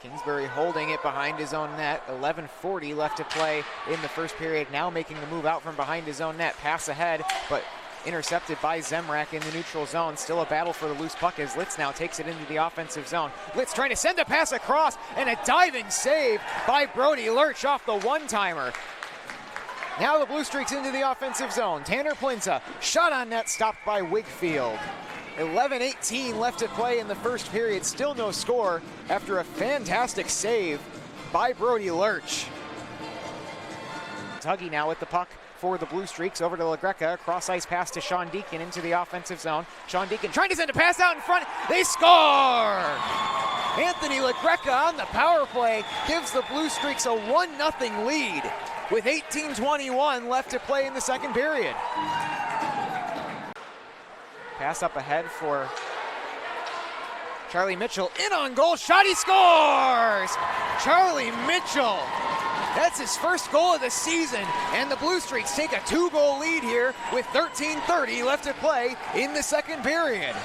Kingsbury holding it behind his own net. 11:40 left to play in the first period. Now making the move out from behind his own net. Pass ahead, but intercepted by Zemrak in the neutral zone. Still a battle for the loose puck as Litz now takes it into the offensive zone. Litz trying to send a pass across, and a diving save by Brody Lurch off the one-timer. Now the Blue Streaks into the offensive zone. Tanner Plinza, shot on net, stopped by Wigfield. 11:18 left to play in the first period. Still no score after a fantastic save by Brody Lurch. Tuggy now with the puck for the Blue Streaks, over to LaGreca, cross ice pass to Sean Deacon into the offensive zone. Sean Deacon trying to send a pass out in front. They score! Anthony LaGreca on the power play gives the Blue Streaks a 1-0 lead with 18:21 left to play in the second period. Pass up ahead for Charlie Mitchell, in on goal, shot, he scores! Charlie Mitchell, that's his first goal of the season, and the Blue Streaks take a 2-goal lead here with 13:30 left to play in the second period.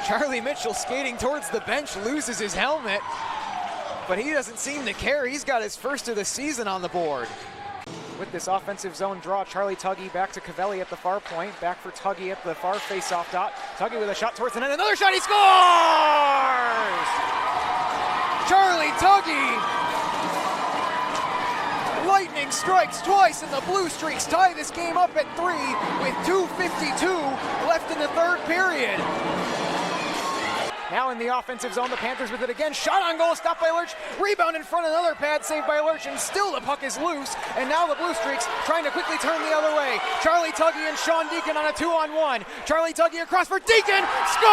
Charlie Mitchell skating towards the bench, loses his helmet, but he doesn't seem to care. He's got his first of the season on the board. With this offensive zone draw, Charlie Tuggy back to Cavelli at the far point. Back for Tuggy at the far face-off dot. Tuggy with a shot towards the net. Another shot, he scores! Charlie Tuggy! Lightning strikes twice, and the Blue Streaks tie this game up at 3 with 2:52 left in the third period. Now in the offensive zone, the Panthers with it again. Shot on goal, stopped by Lurch. Rebound in front, another pad saved by Lurch, and still the puck is loose. And now the Blue Streaks trying to quickly turn the other way. Charlie Tuggy and Sean Deacon on a 2-on-1. Charlie Tuggy across for Deacon, scores!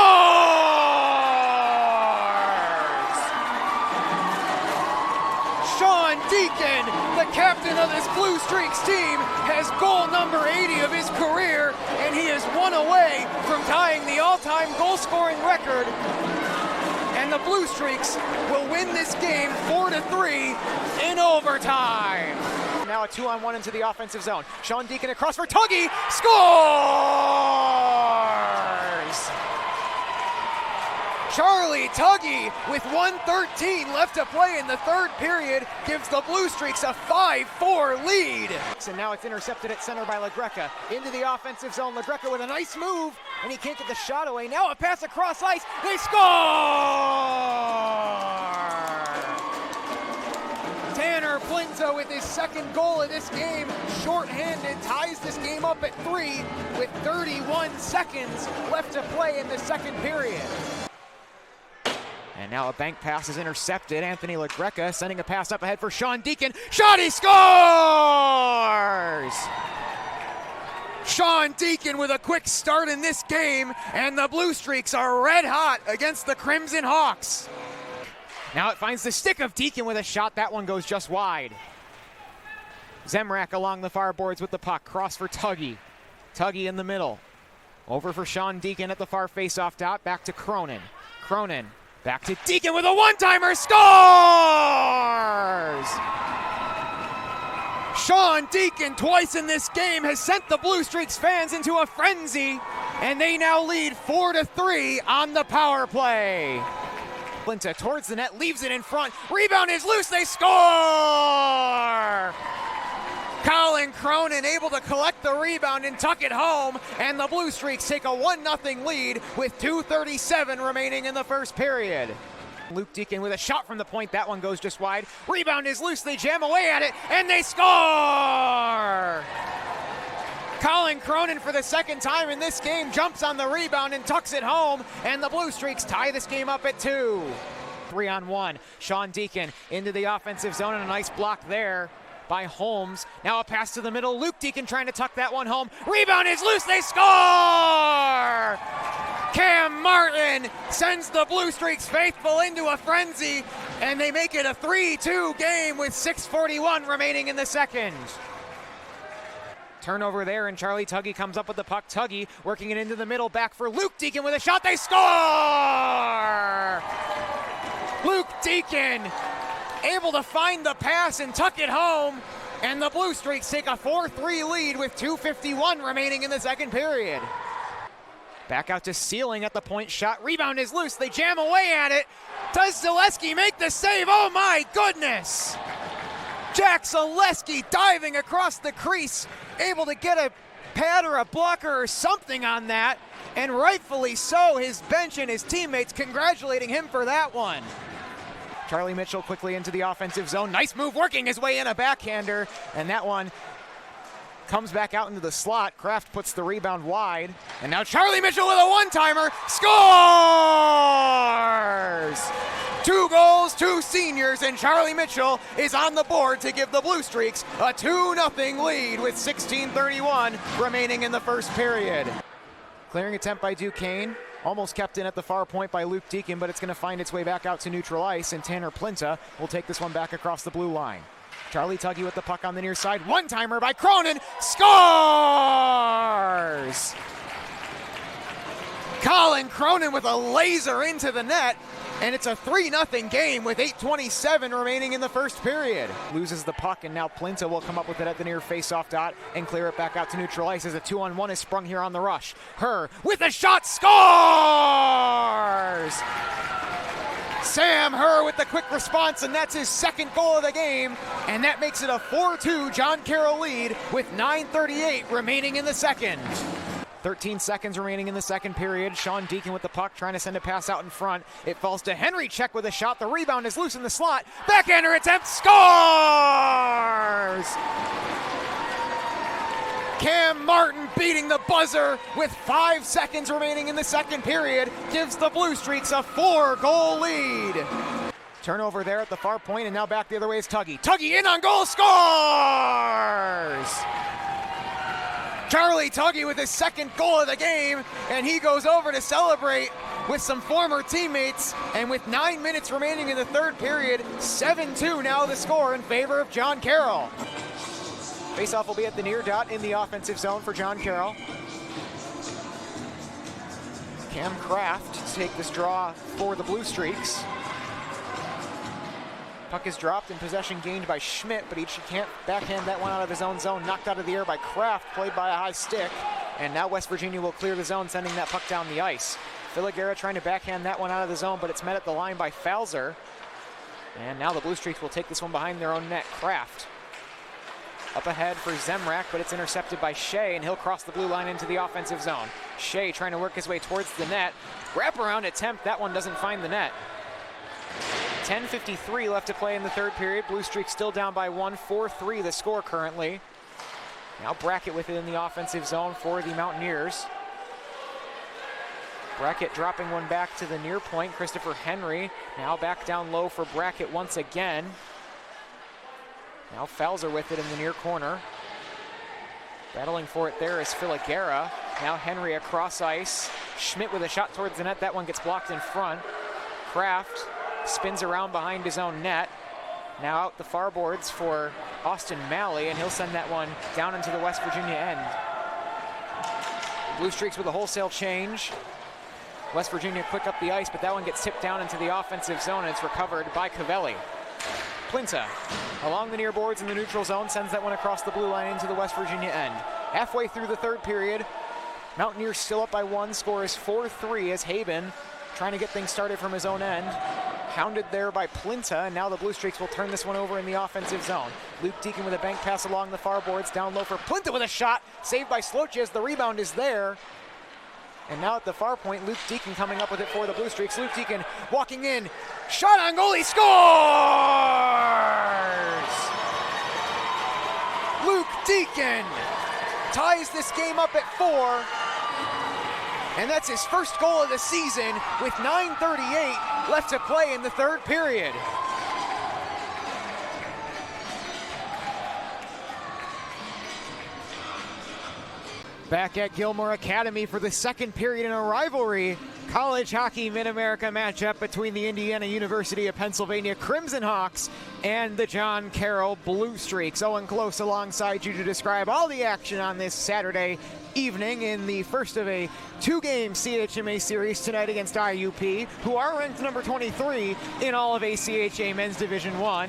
Sean Deacon, the captain of this Blue Streaks team, has goal number 80 of his career, and he is one away from tying the all-time goal-scoring record. And the Blue Streaks will win this game 4-3 in overtime. Now a 2-on-1 into the offensive zone. Sean Deacon across for Tuggy, scores! Charlie Tuggy, with 1:13 left to play in the third period, gives the Blue Streaks a 5-4 lead. And now it's intercepted at center by LaGreca. Into the offensive zone, LaGreca with a nice move, and he can't get the shot away. Now a pass across ice, they score! Tanner Plinza with his second goal of this game, shorthanded, ties this game up at 3 with 31 seconds left to play in the second period. And now a bank pass is intercepted. Anthony LaGreca sending a pass up ahead for Sean Deacon. Shot, he scores! Sean Deacon with a quick start in this game, and the Blue Streaks are red hot against the Crimson Hawks. Now it finds the stick of Deacon with a shot. That one goes just wide. Zemrak along the far boards with the puck. Cross for Tuggy. Tuggy in the middle. Over for Sean Deacon at the far face-off dot. Back to Cronin. Cronin back to Deacon with a one-timer, scores! Sean Deacon, twice in this game, has sent the Blue Streaks fans into a frenzy, and they now lead 4-3 on the power play. Plinta towards the net, leaves it in front. Rebound is loose, they score! Colin Cronin able to collect the rebound and tuck it home, and the Blue Streaks take a 1-0 lead with 2:37 remaining in the first period. Luke Deacon with a shot from the point. That one goes just wide. Rebound is loose, they jam away at it, and they score! Colin Cronin, for the second time in this game, jumps on the rebound and tucks it home, and the Blue Streaks tie this game up at 2. 3-on-1. Sean Deacon into the offensive zone, and a nice block there by Holmes. Now a pass to the middle. Luke Deacon trying to tuck that one home. Rebound is loose, they score! Cam Martin sends the Blue Streaks faithful into a frenzy, and they make it a 3-2 game with 6:41 remaining in the second. Turnover there, and Charlie Tuggy comes up with the puck. Tuggy working it into the middle, back for Luke Deacon with a shot, they score! Luke Deacon able to find the pass and tuck it home, and the Blue Streaks take a 4-3 lead with 2:51 remaining in the second period. Back out to Sealing at the point shot. Rebound is loose. They jam away at it. Does Zaleski make the save? Oh my goodness! Jack Zaleski diving across the crease, able to get a pad or a blocker or something on that, and rightfully so. His bench and his teammates congratulating him for that one. Charlie Mitchell quickly into the offensive zone. Nice move, working his way in, a backhander, and that one comes back out into the slot. Kraft puts the rebound wide, and now Charlie Mitchell with a one-timer, scores! 2 goals, 2 seniors, and Charlie Mitchell is on the board to give the Blue Streaks a 2-0 lead with 16:31 remaining in the first period. Clearing attempt by Duquesne, almost kept in at the far point by Luke Deacon, but it's going to find its way back out to neutral ice, and Tanner Plinta will take this one back across the blue line. Charlie Tuggy with the puck on the near side. One-timer by Cronin. Scores! Colin Cronin with a laser into the net. And it's a 3-0 game with 8:27 remaining in the first period. Loses the puck, and now Plinta will come up with it at the near face-off dot and clear it back out to neutral ice as a 2-on-1 is sprung here on the rush. Herr with a shot, scores! Sam Herr with the quick response, and that's his second goal of the game, and that makes it a 4-2 John Carroll lead with 9:38 remaining in the second. 13 seconds remaining in the second period. Sean Deacon with the puck, trying to send a pass out in front. It falls to Henry Check with a shot. The rebound is loose in the slot. Backhander attempt, scores! Cam Martin beating the buzzer with 5 seconds remaining in the second period gives the Blue Streaks a 4-goal lead. Turnover there at the far point, and now back the other way is Tuggy. Tuggy in on goal, scores! Charlie Tuggy with his second goal of the game, and he goes over to celebrate with some former teammates, and with 9 minutes remaining in the third period, 7-2 now the score in favor of John Carroll. Faceoff will be at the near dot in the offensive zone for John Carroll. Cam Kraft to take this draw for the Blue Streaks. Puck is dropped and possession gained by Schmidt, but he can't backhand that one out of his own zone. Knocked out of the air by Kraft, played by a high stick. And now West Virginia will clear the zone, sending that puck down the ice. Filagera trying to backhand that one out of the zone, but it's met at the line by Falzer. And now the Blue Streaks will take this one behind their own net. Kraft up ahead for Zemrak, but it's intercepted by Shea, and he'll cross the blue line into the offensive zone. Shea trying to work his way towards the net. Wraparound attempt, that one doesn't find the net. 10:53 left to play in the third period. Blue Streaks still down by 1, 4-3 the score currently. Now Brackett with it in the offensive zone for the Mountaineers. Brackett dropping one back to the near point. Christopher Henry now back down low for Brackett once again. Now Falzer with it in the near corner. Battling for it there is Filagera. Now Henry across ice. Schmidt with a shot towards the net. That one gets blocked in front. Kraft spins around behind his own net. Now out the far boards for Austin Malley, and he'll send that one down into the West Virginia end. Blue Streaks with a wholesale change. West Virginia quick up the ice, but that one gets tipped down into the offensive zone, and it's recovered by Cavelli. Plinta along the near boards in the neutral zone sends that one across the blue line into the West Virginia end. Halfway through the third period, Mountaineers still up by 1. Score is 4-3 as Haben trying to get things started from his own end. Hounded there by Plinta, and now the Blue Streaks will turn this one over in the offensive zone. Luke Deacon with a bank pass along the far boards, down low for Plinta with a shot, saved by Sloches. The rebound is there. And now at the far point, Luke Deacon coming up with it for the Blue Streaks. Luke Deacon walking in, shot on goal, he scores! Luke Deacon ties this game up at 4. And that's his first goal of the season with 9:38 left to play in the third period. Back at Gilmore Academy for the second period in a rivalry college hockey Mid-America matchup between the Indiana University of Pennsylvania Crimson Hawks and the John Carroll Blue Streaks. Owen Close alongside you to describe all the action on this Saturday evening in the first of a 2-game CHMA series tonight against IUP, who are ranked number 23 in all of ACHA Men's Division I.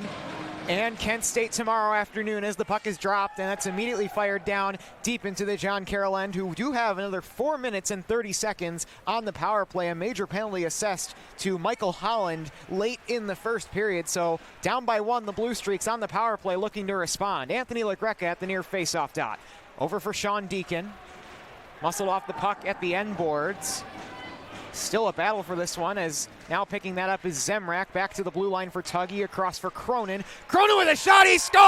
and Kent State tomorrow afternoon as the puck is dropped, and that's immediately fired down deep into the John Carroll end, who do have another 4 minutes and 30 seconds on the power play. A major penalty assessed to Michael Holland late in the first period, so down by 1, the Blue Streaks on the power play looking to respond. Anthony LaGreca at the near faceoff dot. Over for Sean Deacon. Muscled off the puck at the end boards. Still a battle for this one, as now picking that up is Zemrak. Back to the blue line for Tuggy, across for Cronin. Cronin with a shot, he scores!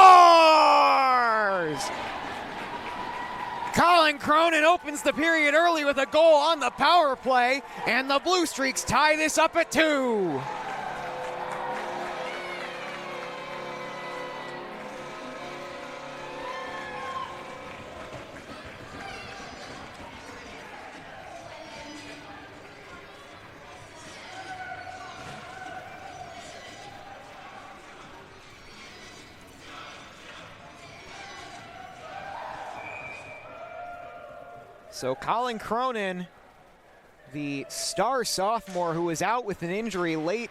Colin Cronin opens the period early with a goal on the power play, and the Blue Streaks tie this up at 2. So Colin Cronin, the star sophomore who was out with an injury late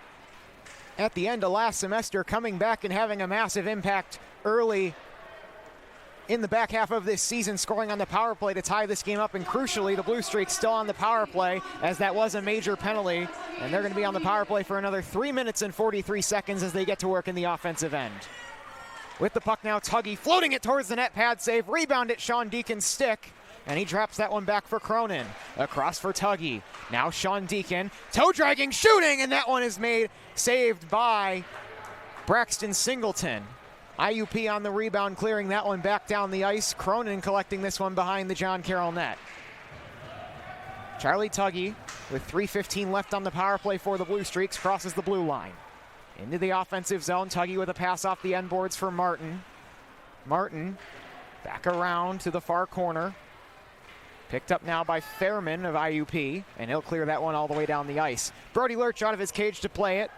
at the end of last semester, coming back and having a massive impact early in the back half of this season, scoring on the power play to tie this game up. And crucially, the Blue Streaks still on the power play, as that was a major penalty. And they're going to be on the power play for another 3 minutes and 43 seconds as they get to work in the offensive end. With the puck now, Tuggy floating it towards the net, pad save, rebound at Sean Deacon's stick. And he drops that one back for Cronin. Across for Tuggy. Now Sean Deacon. Toe dragging, shooting, and that one is saved by Braxton Singleton. IUP on the rebound, clearing that one back down the ice. Cronin collecting this one behind the John Carroll net. Charlie Tuggy, with 3:15 left on the power play for the Blue Streaks, crosses the blue line. Into the offensive zone. Tuggy with a pass off the end boards for Martin. Martin back around to the far corner. Picked up now by Fairman of IUP, and he'll clear that one all the way down the ice. Brody Lurch out of his cage to play it.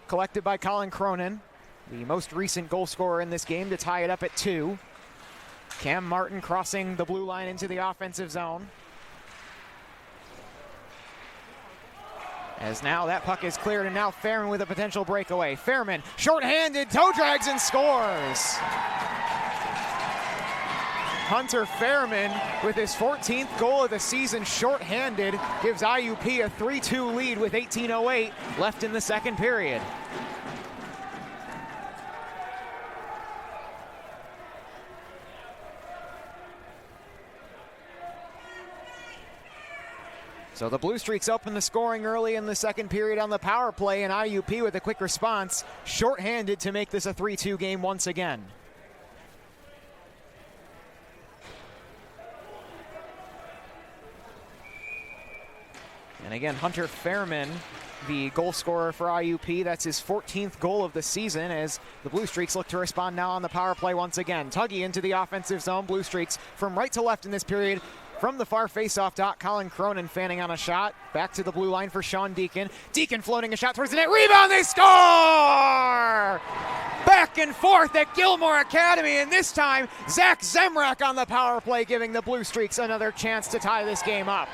Collected by Colin Cronin, the most recent goal scorer in this game, to tie it up at 2. Cam Martin crossing the blue line into the offensive zone. As now that puck is cleared, and now Fairman with a potential breakaway. Fairman, shorthanded, toe drags and scores. Hunter Fairman, with his 14th goal of the season, shorthanded, gives IUP a 3-2 lead with 18:08 left in the second period. So the Blue Streaks open the scoring early in the second period on the power play, and IUP with a quick response, shorthanded to make this a 3-2 game once again. And again, Hunter Fairman, the goal scorer for IUP. That's his 14th goal of the season, as the Blue Streaks look to respond now on the power play once again. Tuggy into the offensive zone. Blue Streaks from right to left in this period. From the far faceoff dot, Colin Cronin fanning on a shot. Back to the blue line for Sean Deacon. Deacon floating a shot towards the net. Rebound, they score! Back and forth at Gilmore Academy, and this time Zach Zemrak on the power play, giving the Blue Streaks another chance to tie this game up.